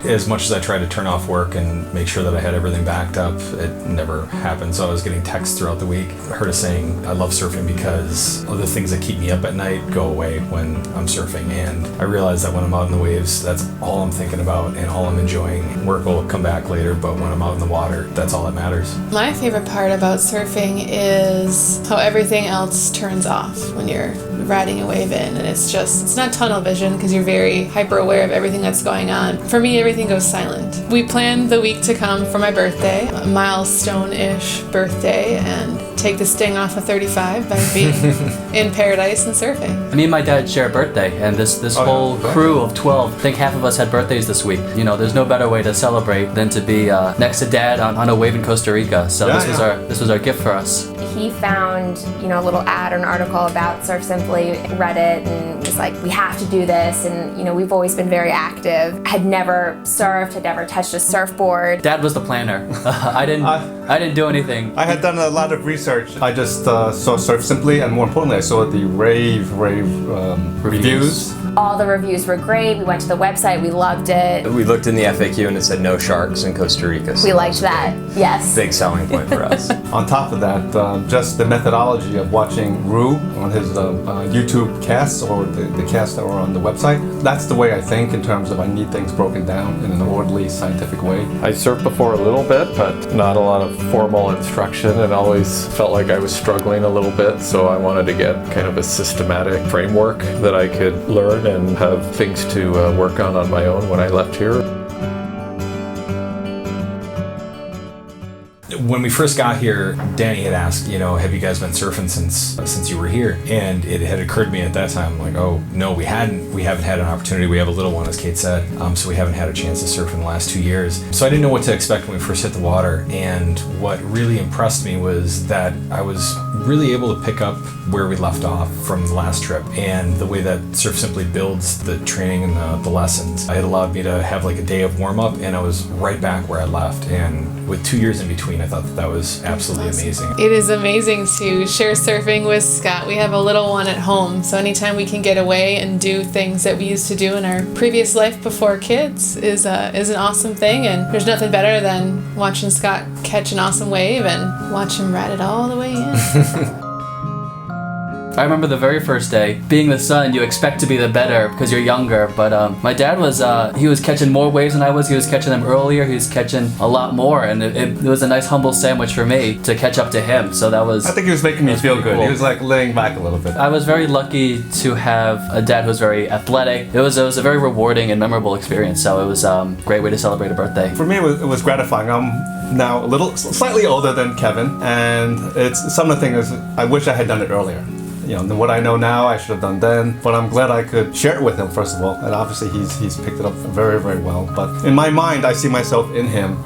as much as I tried to turn off work and make sure that I had everything backed up, it never happened. So I was getting texts throughout the week. I heard a saying, I love surfing because of the things that keep me up at night go away when I'm surfing. And I realize that when I'm out in the waves, that's all I'm thinking about and all I'm enjoying. Work will come back later, but when I'm out in the water, that's all that matters. My favorite part about surfing is how everything else turns off when you're riding a wave in, and it's not tunnel vision because you're very hyper aware of everything that's going on. For me, everything goes silent. We planned the week to come for my birthday, a milestone-ish birthday, and take the sting off of 35 by being in paradise and surfing. Me and my dad share a birthday, and this whole crew of 12, I think half of us had birthdays this week. You know, there's no better way to celebrate than to be next to Dad on a wave in Costa Rica. So this was our gift for us. He found, a little ad or an article about Surf Simply, read it, and was like, we have to do this. And, we've always been very active. Had never surfed, had never touched a surfboard. Dad was the planner. I didn't do anything. I had done a lot of research. I just saw Surf Simply, and more importantly, I saw the rave reviews. All the reviews were great. We went to the website. We loved it. We looked in the FAQ and it said no sharks in Costa Rica. So we liked that. Yes. Big selling point for us. On top of that, just the methodology of watching Rue on his YouTube casts or the casts that were on the website. That's the way I think in terms of I need things broken down in an orderly, scientific way. I surfed before a little bit, but not a lot of formal instruction, and always felt like I was struggling a little bit. So I wanted to get kind of a systematic framework that I could learn and have things to work on my own when I left here. When we first got here, Danny had asked, have you guys been surfing since you were here? And it had occurred to me at that time, like, oh, no, we haven't had an opportunity. We have a little one, as Kate said, so we haven't had a chance to surf in the last 2 years. So I didn't know what to expect when we first hit the water. And what really impressed me was that I was really able to pick up where we left off from the last trip, and the way that Surf Simply builds the training and the lessons. It allowed me to have like a day of warm-up, and I was right back where I left. And with 2 years in between, I thought that was absolutely amazing. It is amazing to share surfing with Scott. We have a little one at home, so anytime we can get away and do things that we used to do in our previous life before kids is an awesome thing. And there's nothing better than watching Scott catch an awesome wave and watch him ride it all the way in. I remember the very first day, being the son, you expect to be the better because you're younger, but my dad he was catching more waves than I was. He was catching them earlier, he was catching a lot more, and it was a nice humble sandwich for me to catch up to him, so that was... I think he was making me feel good. Cool. He was like laying back a little bit. I was very lucky to have a dad who was very athletic. It was a very rewarding and memorable experience, so it was a great way to celebrate a birthday. For me, it was gratifying. I'm now slightly older than Kevin, and it's some of the things I wish I had done it earlier. What I know now, I should have done then. But I'm glad I could share it with him, first of all. And obviously, he's picked it up very, very well. But in my mind, I see myself in him.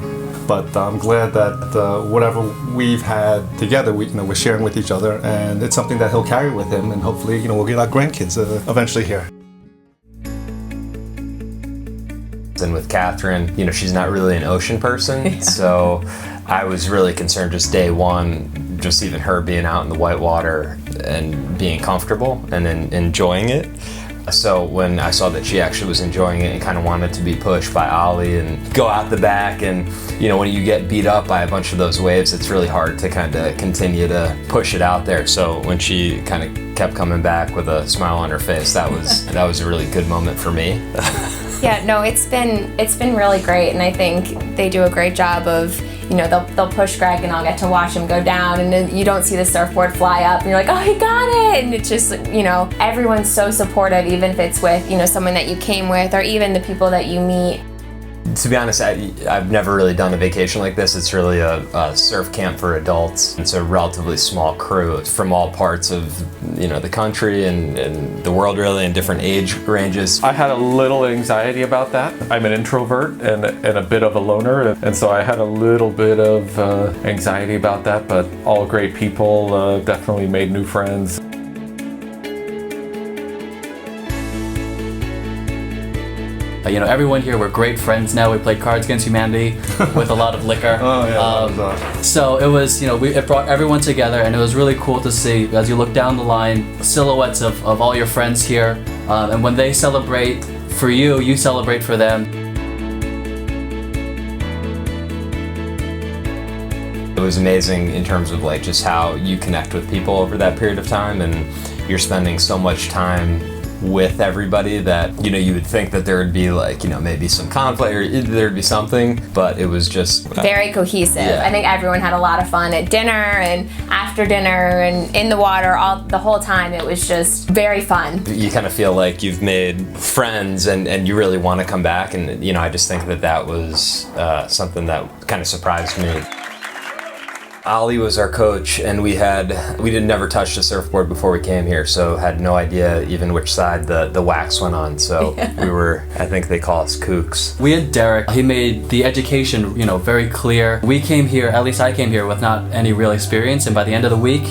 But I'm glad that whatever we've had together, we're sharing with each other. And it's something that he'll carry with him. And hopefully, we'll get our grandkids eventually here. And with Catherine, she's not really an ocean person. So I was really concerned just day one, just even her being out in the white water and being comfortable and then enjoying it. So when I saw that she actually was enjoying it and kind of wanted to be pushed by Ollie and go out the back, and when you get beat up by a bunch of those waves, it's really hard to kind of continue to push it out there. So when she kind of kept coming back with a smile on her face, that was a really good moment for me. Yeah, no, it's been really great, and I think they do a great job of, they'll push Greg and I'll get to watch him go down, and then you don't see the surfboard fly up and you're like, oh, he got it, and it's just, everyone's so supportive, even if it's with, someone that you came with or even the people that you meet. To be honest, I've never really done a vacation like this. It's really a surf camp for adults. It's a relatively small crew. It's from all parts of the country and the world, really, in different age ranges. I had a little anxiety about that. I'm an introvert and a bit of a loner, and so I had a little bit of anxiety about that, but all great people, definitely made new friends. Everyone here, we're great friends now. We played Cards Against Humanity with a lot of liquor. Oh yeah, that was awesome. So it was, it brought everyone together, and it was really cool to see, as you look down the line, silhouettes of all your friends here. And when they celebrate for you, you celebrate for them. It was amazing in terms of like just how you connect with people over that period of time, and you're spending so much time with everybody that, you know, you would think that there would be like, you know, maybe some conflict or there'd be something, but it was just very cohesive. Yeah. I think everyone had a lot of fun at dinner and after dinner and in the water the whole time. It was just very fun. You kind of feel like you've made friends and you really want to come back, and you know, I just think that was something that kind of surprised me. Ali was our coach, and we did never touch the surfboard before we came here, so had no idea even which side the wax went on. So we were, I think they call us kooks. We had Derek. He made the education, you know, very clear. We came here, at least I came here with not any real experience, and by the end of the week,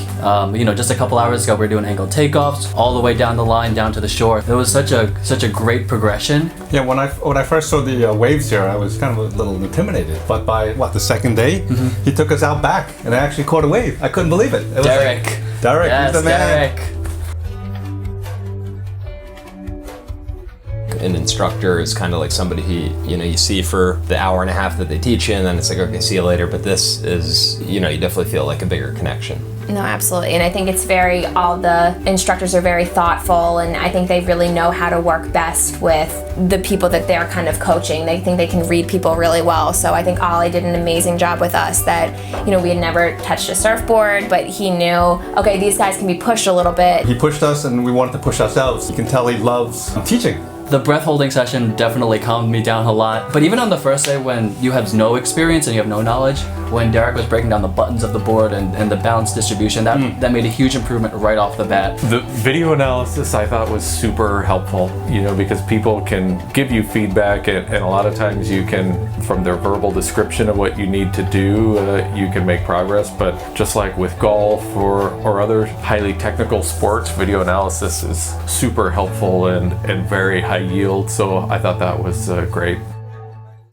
you know, just a couple hours ago, we were doing angle takeoffs all the way down the line, down to the shore. It was such a great progression. Yeah, when I first saw the waves here, I was kind of a little intimidated. But by the second day, he took us out back, and I actually caught a wave. I couldn't believe it. It was Derek. Like, Derek, Yes, he's the man. Derek. An instructor is kind of like somebody you see for the hour and a half that they teach you, and then it's like, okay, see you later. But this is, you definitely feel like a bigger connection. No, absolutely. And I think all the instructors are very thoughtful, and I think they really know how to work best with the people that they're kind of coaching. They think they can read people really well. So I think Ollie did an amazing job with us that, we had never touched a surfboard, but he knew, okay, these guys can be pushed a little bit. He pushed us and we wanted to push ourselves. You can tell he loves teaching. The breath holding session definitely calmed me down a lot. But even on the first day when you have no experience and you have no knowledge, when Derek was breaking down the buttons of the board and the balance distribution, that made a huge improvement right off the bat. The video analysis I thought was super helpful, because people can give you feedback, and a lot of times you can, from their verbal description of what you need to do, you can make progress. But just like with golf or other highly technical sports, video analysis is super helpful and very high yield. So I thought that was great.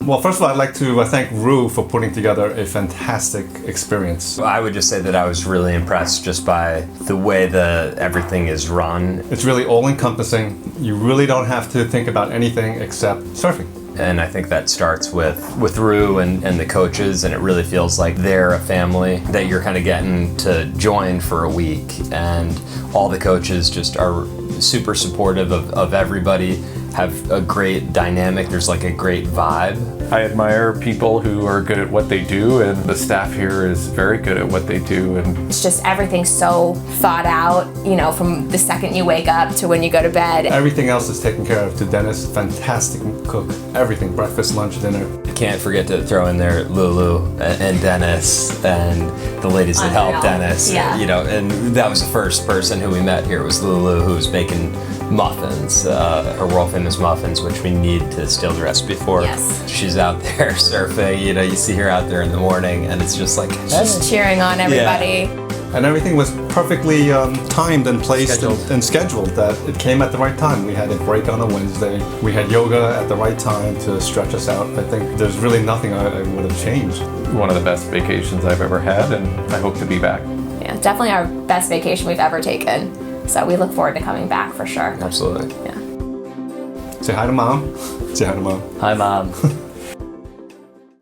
Well, first of all, I'd like to thank Rue for putting together a fantastic experience. I would just say that I was really impressed just by the way everything is run. It's really all-encompassing. You really don't have to think about anything except surfing. And I think that starts with Rue and the coaches, and it really feels like they're a family that you're kind of getting to join for a week. And all the coaches just are super supportive of everybody, have a great dynamic. There's like a great vibe. I admire people who are good at what they do, and the staff here is very good at what they do. And it's just everything's so thought out, from the second you wake up to when you go to bed. Everything else is taken care of. To Dennis, fantastic cook. Everything, breakfast, lunch, dinner. You can't forget to throw in there Lulu and Dennis and the ladies that helped Dennis. Yeah. And that was the first person who we met here was Lulu, who was making muffins, her world famous muffins, which we need to steal the recipe for. Yes. She's out there surfing, you see her out there in the morning, and it's just like Just cheering on everybody. Yeah. And everything was perfectly timed and placed and scheduled, that it came at the right time. We had a break on a Wednesday. We had yoga at the right time to stretch us out. I think there's really nothing I would have changed. one of the best vacations I've ever had, and I hope to be back. Yeah, definitely our best vacation we've ever taken. So we look forward to coming back for sure. Absolutely. Yeah. Say hi to Mom. Say hi to Mom. Hi, Mom.